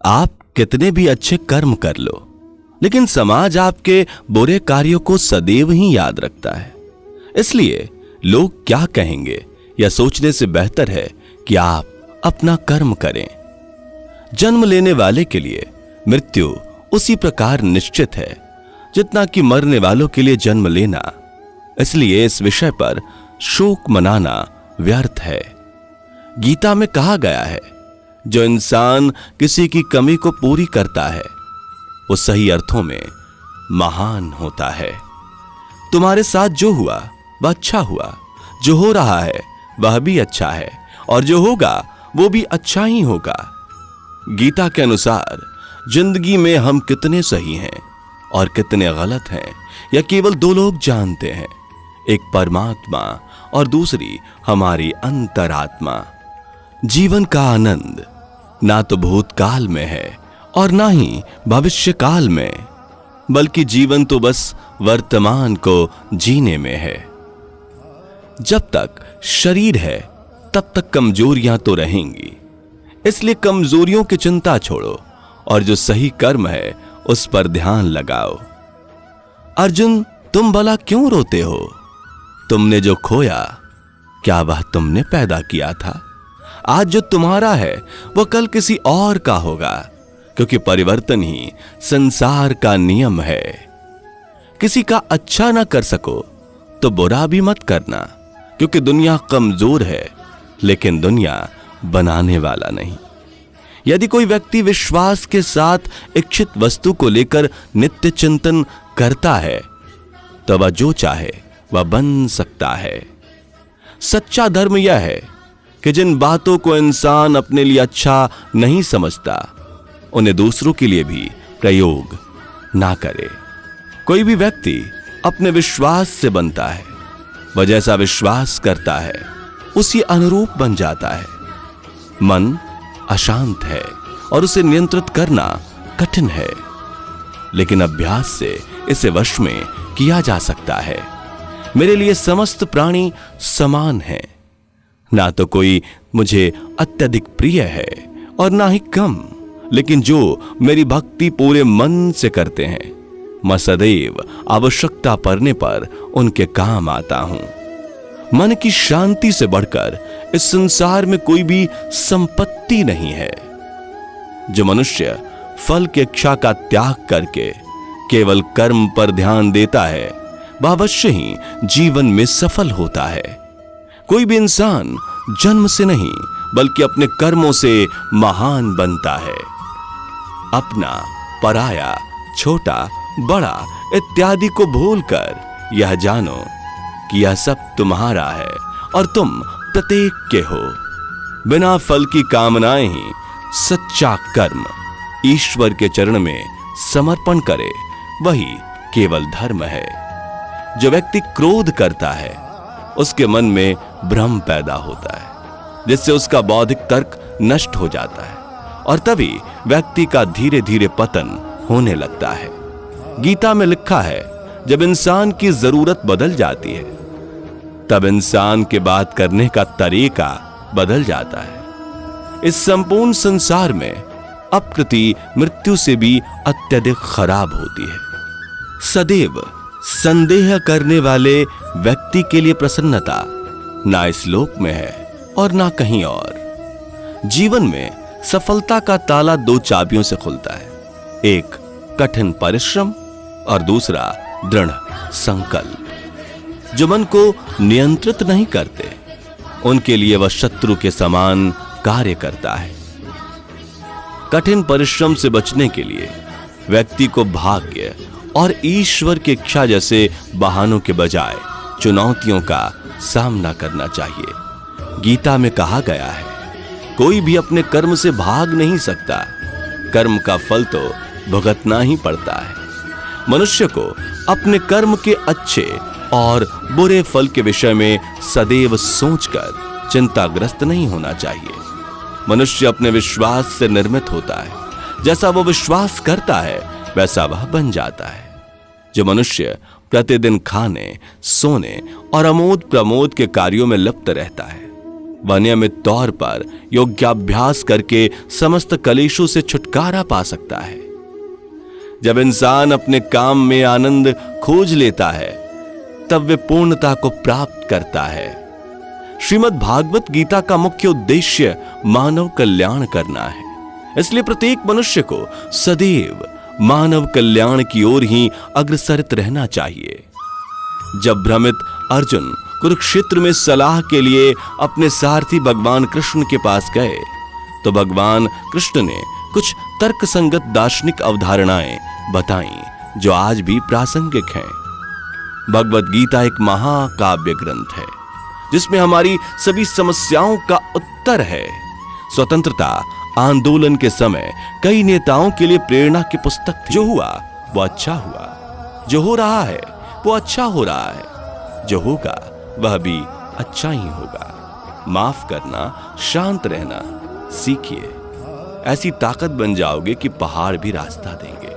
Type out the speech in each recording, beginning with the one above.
आप कितने भी अच्छे कर्म कर लो, लेकिन समाज आपके बुरे कार्यों को सदैव ही याद रखता है। इसलिए लोग क्या कहेंगे यह सोचने से बेहतर है कि आप अपना कर्म करें। जन्म लेने वाले के लिए मृत्यु उसी प्रकार निश्चित है जितना कि मरने वालों के लिए जन्म लेना। इसलिए इस विषय पर शोक मनाना व्यर्थ है। गीता में कहा गया है, जो इंसान किसी की कमी को पूरी करता है वो सही अर्थों में महान होता है। तुम्हारे साथ जो हुआ वह अच्छा हुआ, जो हो रहा है वह भी अच्छा है, और जो होगा वो भी अच्छा ही होगा। गीता के अनुसार जिंदगी में हम कितने सही हैं और कितने गलत हैं यह केवल दो लोग जानते हैं, एक परमात्मा और दूसरी हमारी अंतरात्मा। जीवन का आनंद ना तो भूतकाल में है और ना ही भविष्य काल में, बल्कि जीवन तो बस वर्तमान को जीने में है। जब तक शरीर है तब तक कमजोरियां तो रहेंगी, इसलिए कमजोरियों की चिंता छोड़ो और जो सही कर्म है उस पर ध्यान लगाओ। अर्जुन, तुम भला क्यों रोते हो? तुमने जो खोया क्या वह तुमने पैदा किया था? आज जो तुम्हारा है वह कल किसी और का होगा, क्योंकि परिवर्तन ही संसार का नियम है। किसी का अच्छा ना कर सको तो बुरा भी मत करना, क्योंकि दुनिया कमजोर है लेकिन दुनिया बनाने वाला नहीं। यदि कोई व्यक्ति विश्वास के साथ इच्छित वस्तु को लेकर नित्य चिंतन करता है तो वह जो चाहे वह बन सकता है। सच्चा धर्म यह है कि जिन बातों को इंसान अपने लिए अच्छा नहीं समझता उन्हें दूसरों के लिए भी प्रयोग ना करे। कोई भी व्यक्ति अपने विश्वास से बनता है, वह जैसा विश्वास करता है उसी अनुरूप बन जाता है। मन अशांत है और उसे नियंत्रित करना कठिन है, लेकिन अभ्यास से इसे वश में किया जा सकता है। मेरे लिए समस्त प्राणी समान हैं, ना तो कोई मुझे अत्यधिक प्रिय है और ना ही कम, लेकिन जो मेरी भक्ति पूरे मन से करते हैं मैं सदैव आवश्यकता पड़ने पर उनके काम आता हूं। मन की शांति से बढ़कर इस संसार में कोई भी संपत्ति नहीं है। जो मनुष्य फल की इच्छा का त्याग करके केवल कर्म पर ध्यान देता है वह अवश्य ही जीवन में सफल होता है। कोई भी इंसान जन्म से नहीं बल्कि अपने कर्मों से महान बनता है। अपना, पराया, छोटा, बड़ा इत्यादि को भूलकर यह जानो कि यह सब तुम्हारा है और तुम प्रत्येक के हो। बिना फल की कामनाएं ही सच्चा कर्म ईश्वर के चरण में समर्पण करे वही केवल धर्म है। जो व्यक्ति क्रोध करता है उसके मन में भ्रम पैदा होता है, जिससे उसका बौद्धिक तर्क नष्ट हो जाता है और तभी व्यक्ति का धीरे धीरे पतन होने लगता है। गीता में लिखा है, जब इंसान की जरूरत बदल जाती है तब इंसान के बात करने का तरीका बदल जाता है। इस संपूर्ण संसार में अपकृति मृत्यु से भी अत्यधिक खराब होती है। सदैव संदेह करने वाले व्यक्ति के लिए प्रसन्नता ना इस लोक में है और ना कहीं और। जीवन में सफलता का ताला दो चाबियों से खुलता है, एक कठिन परिश्रम और दूसरा दृढ़ संकल्प। जो मन को नियंत्रित नहीं करते उनके लिए वह शत्रु के समान कार्य करता है। कठिन परिश्रम से बचने के लिए व्यक्ति को भाग्य और ईश्वर की इच्छा जैसे बहानों के बजाय चुनौतियों का सामना करना चाहिए। गीता में कहा गया है, कोई भी अपने कर्म से भाग नहीं सकता, कर्म का फल तो भुगतना ही पड़ता है। मनुष्य को अपने कर्म के अच्छे और बुरे फल के विषय में सदैव सोचकर चिंताग्रस्त नहीं होना चाहिए। मनुष्य अपने विश्वास से निर्मित होता है, जैसा वो विश्वास करता है वैसा वह बन जाता है। जो मनुष्य प्रतिदिन खाने, सोने और आमोद प्रमोद के कार्यों में लिप्त रहता है वह नियमित तौर पर योगाभ्यास करके समस्त कलेशों से छुटकारा पा सकता है। जब इंसान अपने काम में आनंद खोज लेता है तब वे पूर्णता को प्राप्त करता है। श्रीमद् भागवत गीता का मुख्य उद्देश्य मानव कल्याण करना है, इसलिए प्रत्येक मनुष्य को सदैव मानव कल्याण की ओर ही अग्रसरित रहना चाहिए। जब भ्रमित अर्जुन कुरुक्षेत्र में सलाह के लिए अपने सारथी भगवान कृष्ण के पास गए तो भगवान कृष्ण ने कुछ तर्कसंगत दार्शनिक अवधारणाएं बताईं जो आज भी प्रासंगिक हैं। भगवत गीता एक महाकाव्य ग्रंथ है जिसमें हमारी सभी समस्याओं का उत्तर है। स्वतंत्रता आंदोलन के समय कई नेताओं के लिए प्रेरणा की पुस्तक थी। जो हुआ वो अच्छा हुआ, जो हो रहा है वो अच्छा हो रहा है, जो होगा वह भी अच्छा ही होगा। माफ करना, शांत रहना सीखिए, ऐसी ताकत बन जाओगे कि पहाड़ भी रास्ता देंगे।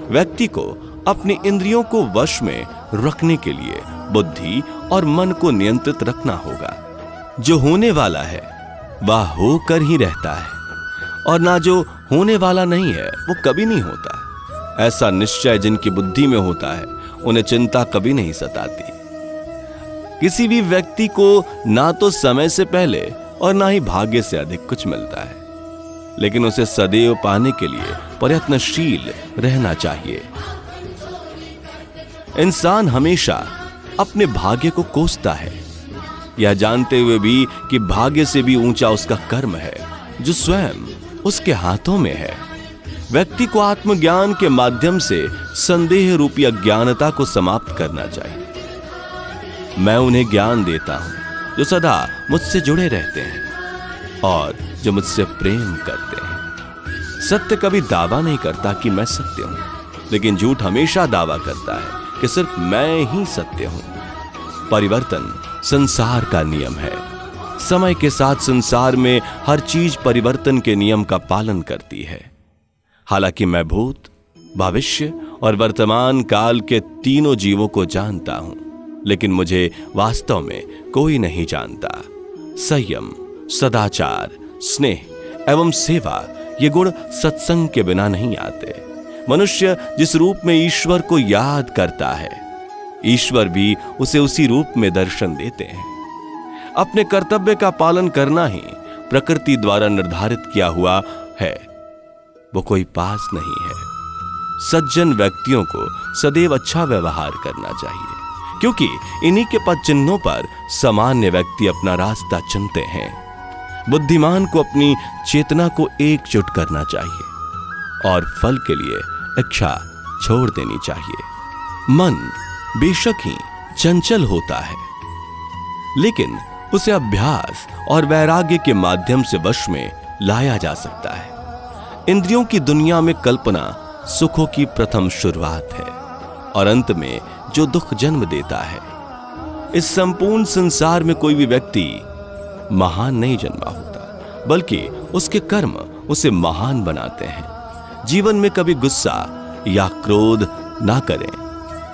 व्यक्ति को अपनी इंद्रियों को वश में रखने के लिए बुद्धि और मन को नियंत्रित रखना होगा। जो होने वाला है वह होकर ही रहता है और ना जो होने वाला नहीं है वो कभी नहीं होता। ऐसा निश्चय जिनकी बुद्धि में होता है उन्हें चिंता कभी नहीं सताती। किसी भी व्यक्ति को ना तो समय से पहले और ना ही भाग्य से अधिक कुछ मिलता है, लेकिन उसे सदैव पाने के लिए प्रयत्नशील रहना चाहिए। इंसान हमेशा अपने भाग्य को कोसता है, यह जानते हुए भी कि भाग्य से भी ऊंचा उसका कर्म है जो स्वयं उसके हाथों में है। व्यक्ति को आत्मज्ञान के माध्यम से संदेह रूपी अज्ञानता को समाप्त करना चाहिए। मैं उन्हें ज्ञान देता हूं जो सदा मुझसे जुड़े रहते हैं और जो मुझसे प्रेम करते हैं। सत्य कभी दावा नहीं करता कि मैं सत्य हूं, लेकिन झूठ हमेशा दावा करता है कि सिर्फ मैं ही सत्य हूं। परिवर्तन संसार का नियम है। समय के साथ संसार में हर चीज परिवर्तन के नियम का पालन करती है। हालांकि मैं भूत, भविष्य और वर्तमान काल के तीनों जीवों को जानता हूं, लेकिन मुझे वास्तव में कोई नहीं जानता। संयम, सदाचार, स्नेह एवं सेवा ये गुण सत्संग के बिना नहीं आते। मनुष्य जिस रूप में ईश्वर को याद करता है, ईश्वर भी उसे उसी रूप में दर्शन देते हैं। अपने कर्तव्य का पालन करना ही प्रकृति द्वारा निर्धारित किया हुआ है, वो कोई पास नहीं है। सज्जन व्यक्तियों को सदैव अच्छा व्यवहार करना चाहिए, क्योंकि इन्हीं के पद चिन्हों पर सामान्य व्यक्ति अपना रास्ता चुनते हैं। बुद्धिमान को अपनी चेतना को एकजुट करना चाहिए और फल के लिए इच्छा छोड़ देनी चाहिए। मन बेशक ही चंचल होता है, लेकिन उसे अभ्यास और वैराग्य के माध्यम से वश में लाया जा सकता है। इंद्रियों की दुनिया में कल्पना सुखों की प्रथम शुरुआत है और अंत में जो दुख जन्म देता है। इस संपूर्ण संसार में कोई भी व्यक्ति महान नहीं जन्मा होता, बल्कि उसके कर्म उसे महान बनाते हैं। जीवन में कभी गुस्सा या क्रोध ना करें,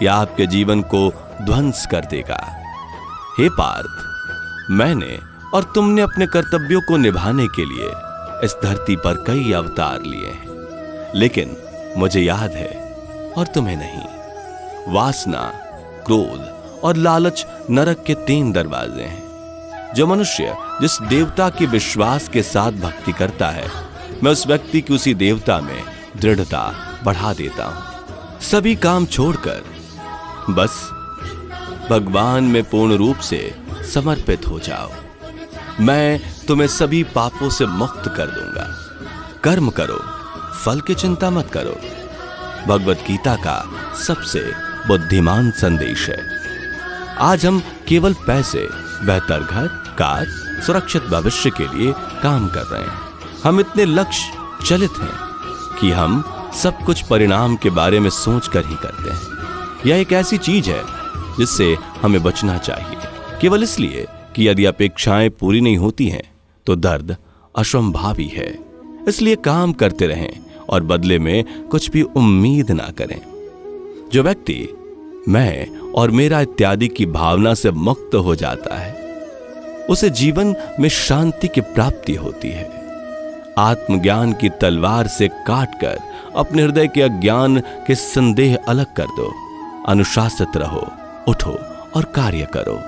यह आपके जीवन को ध्वंस कर देगा। हे पार्थ, मैंने और तुमने अपने कर्तव्यों को निभाने के लिए इस धरती पर कई अवतार लिए हैं, लेकिन मुझे याद है और तुम्हें नहीं। वासना, क्रोध और लालच नरक के 3 दरवाजे हैं। जो मनुष्य जिस देवता के विश्वास के साथ भक्ति करता है, मैं उस व्यक्ति की उसी देवता में दृढ़ता बढ़ा देता हूं। सभी काम छोड़कर बस भगवान में पूर्ण रूप से समर्पित हो जाओ। मैं तुम्हें सभी पापों से मुक्त कर दूंगा। कर्म करो, फल की चिंता मत करो। भगवत गीता का सबसे बुद्धिमान संदेश है। आज हम केवल पैसे, बेहतर घर, कार, सुरक्षित भविष्य के लिए काम कर रहे हैं। हम इतने लक्ष्य चलित हैं कि हम सब कुछ परिणाम के बारे में सोचकर ही करते हैं। यह एक ऐसी चीज है जिससे हमें बचना चाहिए, केवल इसलिए कि यदि अपेक्षाएं पूरी नहीं होती हैं तो दर्द असंभावी है। इसलिए काम करते रहें और बदले में कुछ भी उम्मीद ना करें। जो व्यक्ति मैं और मेरा इत्यादि की भावना से मुक्त हो जाता है, उसे जीवन में शांति की प्राप्ति होती है। आत्मज्ञान की तलवार से काटकर अपने हृदय के अज्ञान के संदेह अलग कर दो। अनुशासित रहो, उठो और कार्य करो।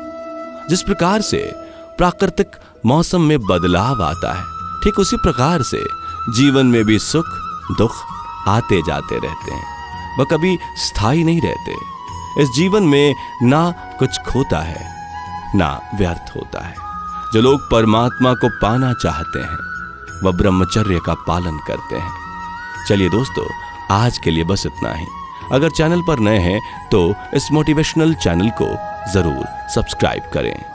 जिस प्रकार से प्राकृतिक मौसम में बदलाव आता है, ठीक उसी प्रकार से जीवन में भी सुख दुख आते जाते रहते हैं। वह कभी स्थायी नहीं रहते। इस जीवन में ना कुछ खोता है ना व्यर्थ होता है। जो लोग परमात्मा को पाना चाहते हैं वह ब्रह्मचर्य का पालन करते हैं। चलिए दोस्तों, आज के लिए बस इतना ही। अगर चैनल पर नए हैं तो इस मोटिवेशनल चैनल को जरूर सब्सक्राइब करें।